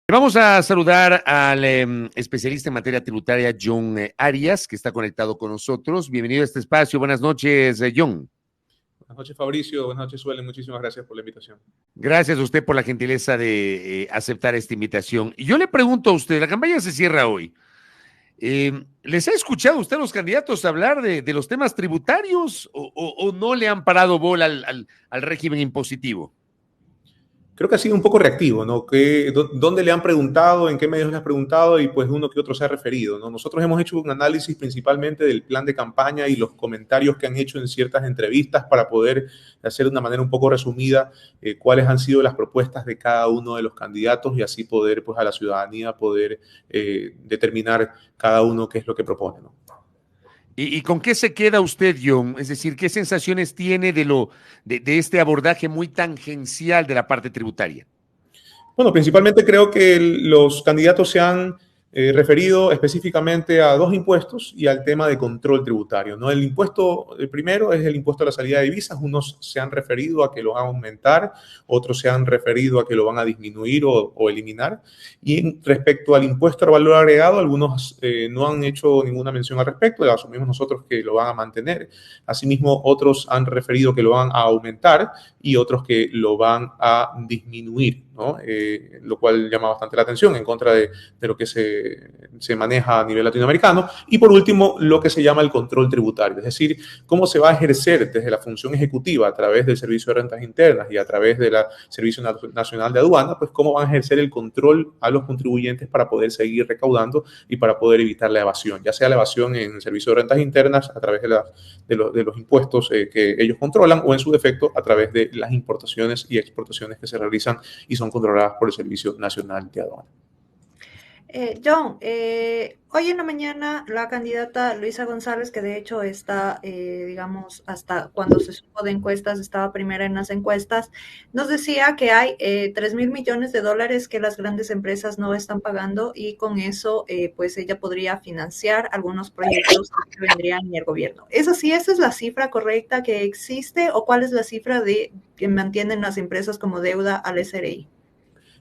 Vamos a saludar al especialista en materia tributaria, John Arias, que está conectado con nosotros. Bienvenido a este espacio. Buenas noches, John. Buenas noches, Fabricio. Buenas noches, Suelen. Muchísimas gracias por la invitación. Gracias a usted por la gentileza de aceptar esta invitación. Y yo le pregunto a usted, la campaña se cierra hoy. ¿Les ha escuchado usted a los candidatos hablar de los temas tributarios o no le han parado bola al régimen impositivo? Creo que ha sido un poco reactivo, ¿no? ¿Dónde le han preguntado, en qué medios le han preguntado y pues uno que otro se ha referido, ¿no? Nosotros hemos hecho un análisis principalmente del plan de campaña y los comentarios que han hecho en ciertas entrevistas para poder hacer de una manera un poco resumida cuáles han sido las propuestas de cada uno de los candidatos y así poder, pues a la ciudadanía poder determinar cada uno qué es lo que propone, ¿no? ¿Y con qué se queda usted, John? Es decir, ¿qué sensaciones tiene de este abordaje muy tangencial de la parte tributaria? Bueno, principalmente creo que los candidatos se han referido específicamente a dos impuestos y al tema de control tributario, ¿no? El primero es el impuesto a la salida de divisas. Unos se han referido a que lo van a aumentar, otros se han referido a que lo van a disminuir o eliminar. Y respecto al impuesto al valor agregado, algunos no han hecho ninguna mención al respecto, asumimos nosotros que lo van a mantener. Asimismo, otros han referido que lo van a aumentar y otros que lo van a disminuir, ¿no? Lo cual llama bastante la atención en contra de lo que se maneja a nivel latinoamericano. Y por último, lo que se llama el control tributario, es decir, cómo se va a ejercer desde la función ejecutiva a través del Servicio de Rentas Internas y a través del Servicio Nacional de Aduana, pues cómo van a ejercer el control a los contribuyentes para poder seguir recaudando y para poder evitar la evasión, ya sea la evasión en el Servicio de Rentas Internas a través de los impuestos que ellos controlan o en su defecto a través de las importaciones y exportaciones que se realizan y son controladas por el Servicio Nacional de Aduana. John, hoy en la mañana la candidata Luisa González, que de hecho está, digamos, hasta cuando se supo de encuestas, estaba primera en las encuestas, nos decía que hay 3,000 millones de dólares que las grandes empresas no están pagando y con eso, pues ella podría financiar algunos proyectos que vendrían en el gobierno. ¿Es así? ¿Esa es la cifra correcta que existe o cuál es la cifra que mantienen las empresas como deuda al SRI?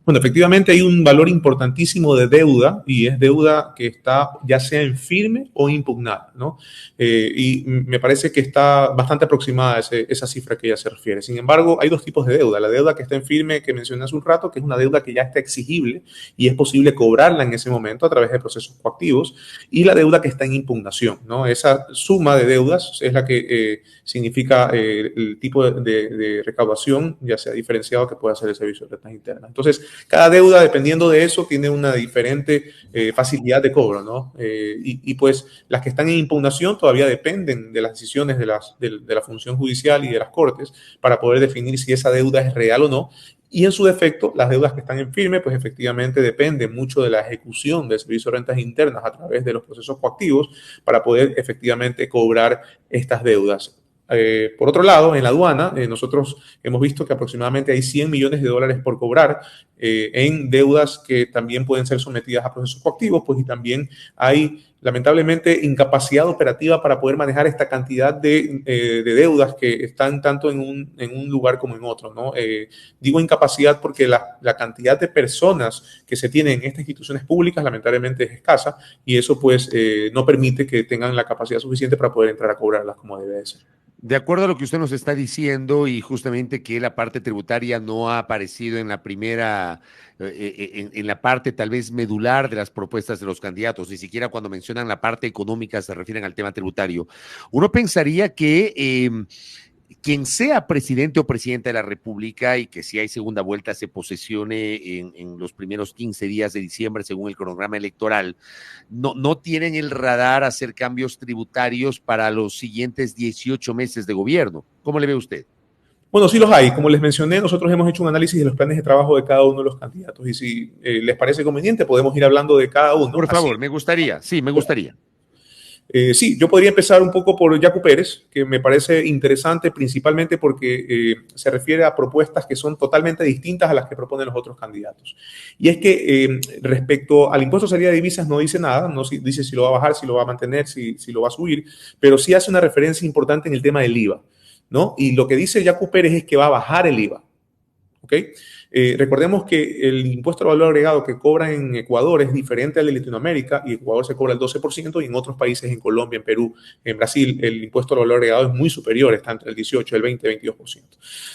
Bueno, efectivamente hay un valor importantísimo de deuda y es deuda que está ya sea en firme o impugnada, ¿no? Y me parece que está bastante aproximada esa cifra que ella se refiere. Sin embargo, hay dos tipos de deuda. La deuda que está en firme, que mencioné hace un rato, que es una deuda que ya está exigible y es posible cobrarla en ese momento a través de procesos coactivos, y la deuda que está en impugnación, ¿no? Esa suma de deudas es la que significa el tipo de recaudación, ya sea diferenciado, que puede hacer el Servicio de Rentas Internas. Entonces, cada deuda, dependiendo de eso, tiene una diferente facilidad de cobro, ¿no? Y pues las que están en impugnación todavía dependen de las decisiones de la función judicial y de las cortes para poder definir si esa deuda es real o no. Y en su defecto, las deudas que están en firme, pues efectivamente dependen mucho de la ejecución del Servicio de Rentas Internas a través de los procesos coactivos para poder efectivamente cobrar estas deudas. Por otro lado, en la aduana, nosotros hemos visto que aproximadamente hay 100 millones de dólares por cobrar en deudas que también pueden ser sometidas a procesos coactivos, pues y también hay lamentablemente incapacidad operativa para poder manejar esta cantidad de deudas que están tanto en un lugar como en otro, ¿no? Digo incapacidad porque la cantidad de personas que se tienen en estas instituciones públicas lamentablemente es escasa y eso pues no permite que tengan la capacidad suficiente para poder entrar a cobrarlas como debe de ser. De acuerdo a lo que usted nos está diciendo y justamente que la parte tributaria no ha aparecido en la primera, en la parte tal vez medular de las propuestas de los candidatos, ni siquiera cuando mencionan la parte económica se refieren al tema tributario. Uno pensaría que quien sea presidente o presidenta de la República y que si hay segunda vuelta se posesione en los primeros 15 días de diciembre según el cronograma electoral, no tienen el radar hacer cambios tributarios para los siguientes 18 meses de gobierno. ¿Cómo le ve usted? Bueno, sí los hay. Como les mencioné, nosotros hemos hecho un análisis de los planes de trabajo de cada uno de los candidatos y si les parece conveniente podemos ir hablando de cada uno. Por favor, me gustaría. Sí, yo podría empezar un poco por Yacu Pérez, que me parece interesante principalmente porque se refiere a propuestas que son totalmente distintas a las que proponen los otros candidatos. Y es que respecto al impuesto de salida de divisas no dice nada, no dice si lo va a bajar, si lo va a mantener, si lo va a subir, pero sí hace una referencia importante en el tema del IVA, ¿no? Y lo que dice Yacu Pérez es que va a bajar el IVA. ¿Ok? Recordemos que el impuesto al valor agregado que cobran en Ecuador es diferente al de Latinoamérica, y en Ecuador se cobra el 12%, y en otros países, en Colombia, en Perú, en Brasil, el impuesto al valor agregado es muy superior, está entre el 18, el 20, 22%.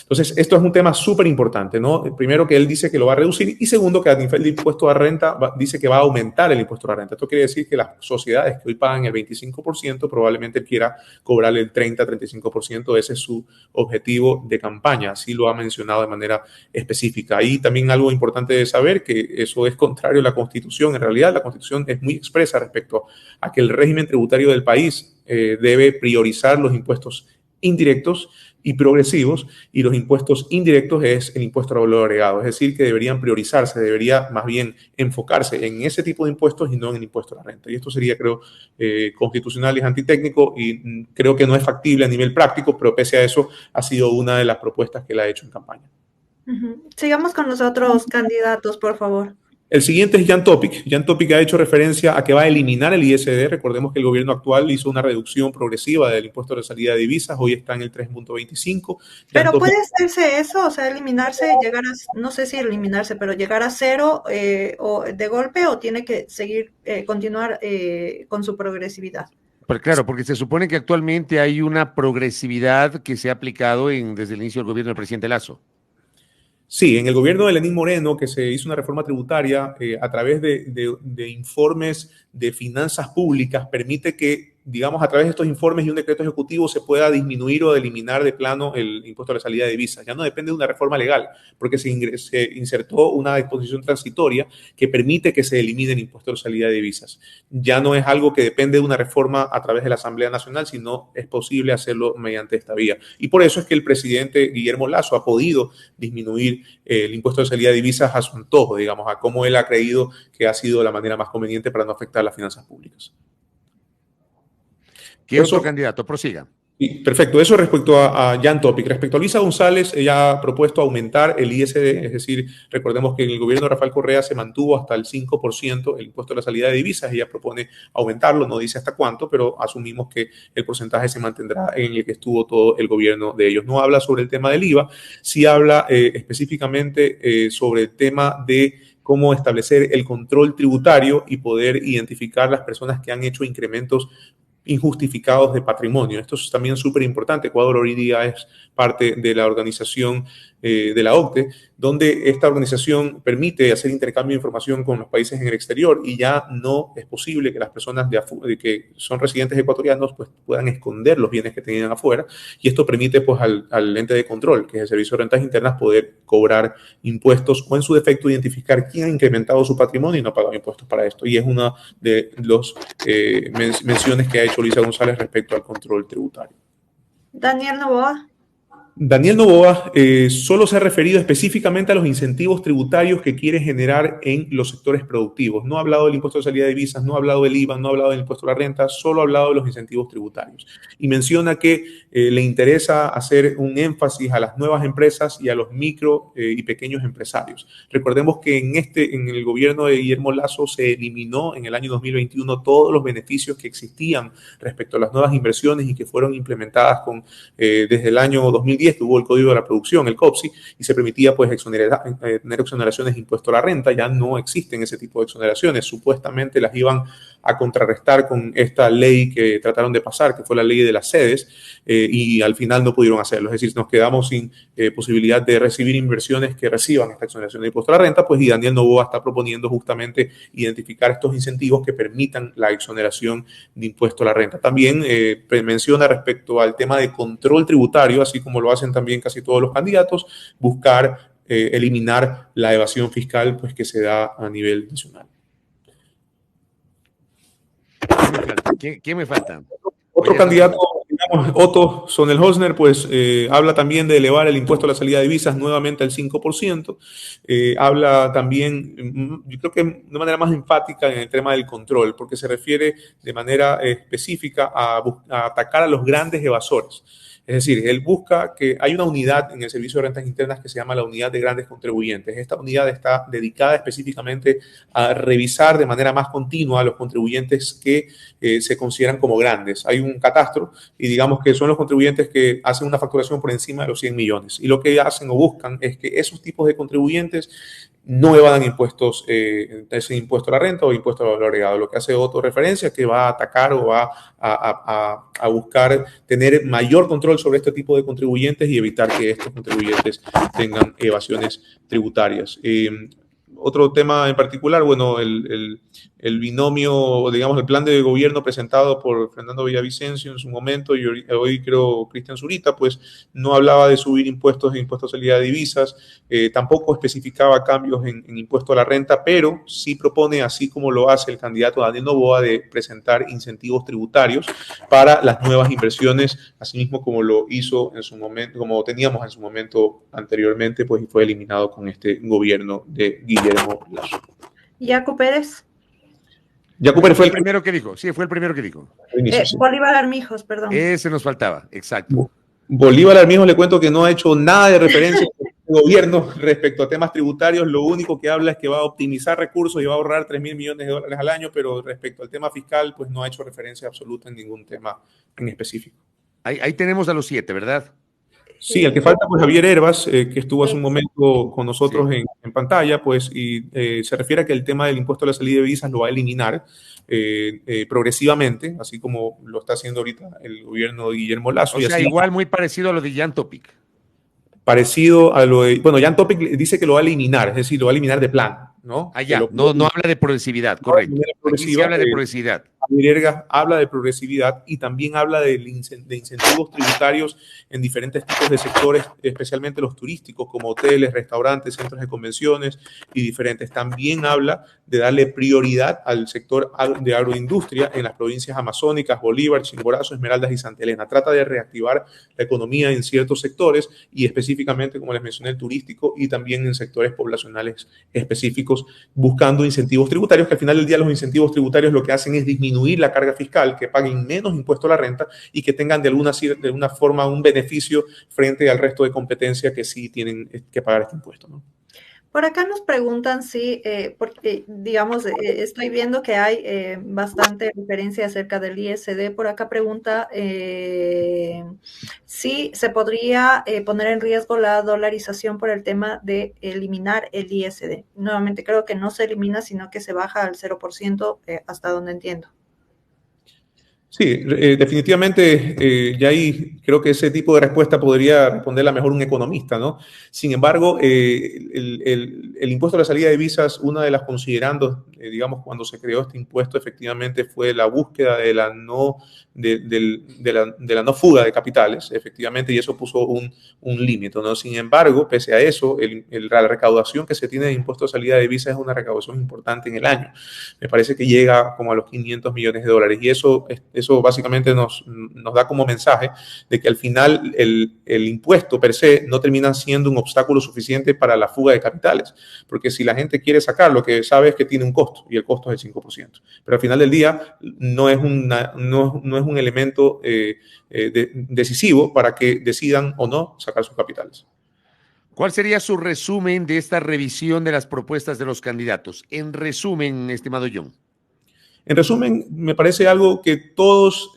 Entonces, esto es un tema súper importante, ¿no? Primero, que él dice que lo va a reducir, y segundo, que a nivel de impuesto a renta dice que va a aumentar el impuesto a la renta. Esto quiere decir que las sociedades que hoy pagan el 25% probablemente quiera cobrarle el 30-35%. Ese es su objetivo de campaña, así lo ha mencionado de manera específica. Ahí también algo importante de saber, que eso es contrario a la Constitución. En realidad, la Constitución es muy expresa respecto a que el régimen tributario del país debe priorizar los impuestos indirectos y progresivos, y los impuestos indirectos es el impuesto al valor agregado. Es decir, que deberían priorizarse, debería más bien enfocarse en ese tipo de impuestos y no en el impuesto a la renta. Y esto sería, creo, constitucional y antitécnico, y creo que no es factible a nivel práctico, pero pese a eso ha sido una de las propuestas que él ha hecho en campaña. Sigamos con los otros candidatos, por favor. El siguiente es Jan Topic. Jan Topic ha hecho referencia a que va a eliminar el ISD. Recordemos que el gobierno actual hizo una reducción progresiva del impuesto de salida de divisas. Hoy está en el 3.25. Pero puede hacerse eso, o sea, eliminarse, llegar a, no sé si eliminarse, pero llegar a cero o de golpe, o tiene que seguir, continuar con su progresividad. Pero claro, porque se supone que actualmente hay una progresividad que se ha aplicado desde el inicio del gobierno del presidente Lasso. Sí, en el gobierno de Lenín Moreno, que se hizo una reforma tributaria a través de informes de finanzas públicas, permite que, digamos, a través de estos informes y un decreto ejecutivo se pueda disminuir o eliminar de plano el impuesto a la salida de divisas. Ya no depende de una reforma legal, porque se insertó una disposición transitoria que permite que se elimine el impuesto a la salida de divisas. Ya no es algo que depende de una reforma a través de la Asamblea Nacional, sino es posible hacerlo mediante esta vía. Y por eso es que el presidente Guillermo Lasso ha podido disminuir el impuesto de salida de divisas a su antojo, digamos, a cómo él ha creído que ha sido la manera más conveniente para no afectar las finanzas públicas. ¿Qué otro candidato? Prosiga. Perfecto, eso respecto a Jan Topic. Respecto a Luisa González, ella ha propuesto aumentar el ISD, es decir, recordemos que en el gobierno de Rafael Correa se mantuvo hasta el 5% el impuesto a la salida de divisas. Ella propone aumentarlo, no dice hasta cuánto, pero asumimos que el porcentaje se mantendrá en el que estuvo todo el gobierno de ellos. No habla sobre el tema del IVA, sí habla específicamente sobre el tema de cómo establecer el control tributario y poder identificar las personas que han hecho incrementos injustificados de patrimonio. Esto es también súper importante. Ecuador hoy día es parte de la organización de la OCDE, donde esta organización permite hacer intercambio de información con los países en el exterior, y ya no es posible que las personas que son residentes ecuatorianos pues puedan esconder los bienes que tenían afuera, y esto permite pues al ente de control, que es el Servicio de Rentas Internas, poder cobrar impuestos o en su defecto identificar quién ha incrementado su patrimonio y no ha pagado impuestos para esto. Y es una de las menciones que ha hecho Luisa González respecto al control tributario. Daniel Noboa. Daniel Noboa solo se ha referido específicamente a los incentivos tributarios que quiere generar en los sectores productivos. No ha hablado del impuesto de salida de divisas, no ha hablado del IVA, no ha hablado del impuesto a la renta, solo ha hablado de los incentivos tributarios. Y menciona que le interesa hacer un énfasis a las nuevas empresas y a los micro y pequeños empresarios. Recordemos que en el gobierno de Guillermo Lasso se eliminó en el año 2021 todos los beneficios que existían respecto a las nuevas inversiones y que fueron implementadas desde el año 2010. Tuvo el Código de la Producción, el COPSI, y se permitía pues tener exoneraciones de impuesto a la renta. Ya no existen ese tipo de exoneraciones. Supuestamente las iban a contrarrestar con esta ley que trataron de pasar, que fue la ley de las sedes, y al final no pudieron hacerlo. Es decir, nos quedamos sin posibilidad de recibir inversiones que reciban esta exoneración de impuesto a la renta, pues, y Daniel Noboa está proponiendo justamente identificar estos incentivos que permitan la exoneración de impuesto a la renta. También menciona respecto al tema de control tributario, así como lo hacen también casi todos los candidatos, buscar eliminar la evasión fiscal pues, que se da a nivel nacional. ¿Qué me falta? Otro candidato, digamos, Otto Sonnenhosner, pues habla también de elevar el impuesto a la salida de divisas nuevamente al 5%. Habla también, yo creo que de manera más enfática en el tema del control, porque se refiere de manera específica a atacar a los grandes evasores. Es decir, él busca que hay una unidad en el Servicio de Rentas Internas que se llama la Unidad de Grandes Contribuyentes. Esta unidad está dedicada específicamente a revisar de manera más continua a los contribuyentes que se consideran como grandes. Hay un catastro y digamos que son los contribuyentes que hacen una facturación por encima de los 100 millones. Y lo que hacen o buscan es que esos tipos de contribuyentes no evadan impuestos, ese impuesto a la renta o impuesto al valor agregado. Lo que hace Otto referencia es que va a atacar o va a buscar tener mayor control sobre este tipo de contribuyentes y evitar que estos contribuyentes tengan evasiones tributarias. Otro tema en particular, bueno, el binomio, digamos, el plan de gobierno presentado por Fernando Villavicencio en su momento y hoy creo Cristian Zurita, pues no hablaba de subir impuestos e impuestos a salida de divisas, tampoco especificaba cambios en impuesto a la renta, pero sí propone, así como lo hace el candidato Daniel Noboa, de presentar incentivos tributarios para las nuevas inversiones, asimismo como lo hizo en su momento, como teníamos en su momento anteriormente, pues y fue eliminado con este gobierno de Guillermo Lasso. Jaco Pérez. Jaco Pérez fue el primero que dijo. Sí, fue el primero que dijo. Bolívar Armijos, perdón. Ese nos faltaba, exacto. Bolívar Armijos, le cuento que no ha hecho nada de referencia al gobierno respecto a temas tributarios. Lo único que habla es que va a optimizar recursos y va a ahorrar 3.000 millones de dólares al año, pero respecto al tema fiscal, pues no ha hecho referencia absoluta en ningún tema en específico. Ahí tenemos a los 7, ¿verdad? Sí, el que falta, pues Javier Herbas, que estuvo hace un momento con nosotros en pantalla, pues, y se refiere a que el tema del impuesto a la salida de divisas lo va a eliminar progresivamente, así como lo está haciendo ahorita el gobierno de Guillermo Lasso. O sea, igual muy parecido a lo de Jan Topic. Parecido a lo de, bueno, Jan Topic dice que lo va a eliminar, es decir, lo va a eliminar de plan, ¿no? Allá, no habla de progresividad, correcto. Aquí se habla de progresividad. Javier habla de progresividad y también habla de incentivos tributarios en diferentes tipos de sectores, especialmente los turísticos, como hoteles, restaurantes, centros de convenciones y diferentes. También habla de darle prioridad al sector de agroindustria en las provincias amazónicas, Bolívar, Chimborazo, Esmeraldas y Santa Elena. Trata de reactivar la economía en ciertos sectores y específicamente, como les mencioné, el turístico y también en sectores poblacionales específicos, buscando incentivos tributarios, que al final del día los incentivos tributarios lo que hacen es disminuir la carga fiscal, que paguen menos impuesto a la renta y que tengan de alguna forma un beneficio frente al resto de competencia que sí tienen que pagar este impuesto, ¿no? Por acá nos preguntan si, porque digamos, estoy viendo que hay bastante referencia acerca del ISD. Por acá pregunta si se podría poner en riesgo la dolarización por el tema de eliminar el ISD. Nuevamente, creo que no se elimina, sino que se baja al 0%, hasta donde entiendo. Sí, definitivamente, ya ahí creo que ese tipo de respuesta podría responderla mejor un economista, ¿no? Sin embargo, el impuesto a la salida de divisas, una de las considerandos, digamos, cuando se creó este impuesto, efectivamente fue la búsqueda de la no fuga de capitales, efectivamente, y eso puso un límite, ¿no? Sin embargo, pese a eso, la recaudación que se tiene de impuesto a salida de divisas es una recaudación importante en el año. Me parece que llega como a los 500 millones de dólares, y eso básicamente nos da como mensaje de que al final el impuesto per se no termina siendo un obstáculo suficiente para la fuga de capitales, porque si la gente quiere sacar, lo que sabe es que tiene un costo, y el costo es el 5%. Pero al final del día no es un elemento decisivo para que decidan o no sacar sus capitales. ¿Cuál sería su resumen de esta revisión de las propuestas de los candidatos? En resumen, estimado John. En resumen, me parece algo que todos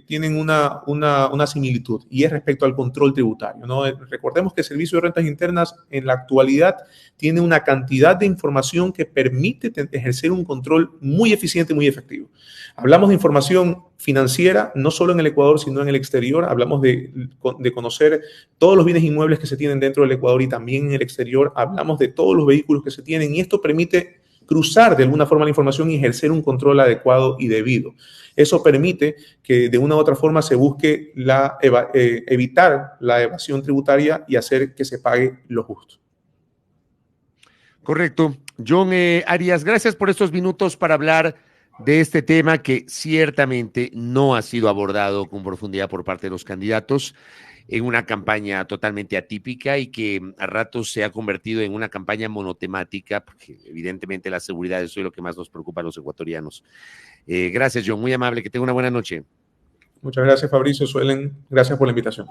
tienen una similitud, y es respecto al control tributario, ¿no? Recordemos que el Servicio de Rentas Internas en la actualidad tiene una cantidad de información que permite ejercer un control muy eficiente y muy efectivo. Hablamos de información financiera, no solo en el Ecuador, sino en el exterior. Hablamos de conocer todos los bienes inmuebles que se tienen dentro del Ecuador y también en el exterior. Hablamos de todos los vehículos que se tienen, y esto permite cruzar de alguna forma la información y ejercer un control adecuado y debido. Eso permite que de una u otra forma se busque evitar la evasión tributaria y hacer que se pague lo justo. Correcto. John Arias, gracias por estos minutos para hablar de este tema que ciertamente no ha sido abordado con profundidad por parte de los candidatos en una campaña totalmente atípica y que a ratos se ha convertido en una campaña monotemática, porque evidentemente la seguridad es lo que más nos preocupa a los ecuatorianos. Gracias, John, muy amable, que tenga una buena noche. Muchas gracias, Fabricio. Suelen, gracias por la invitación.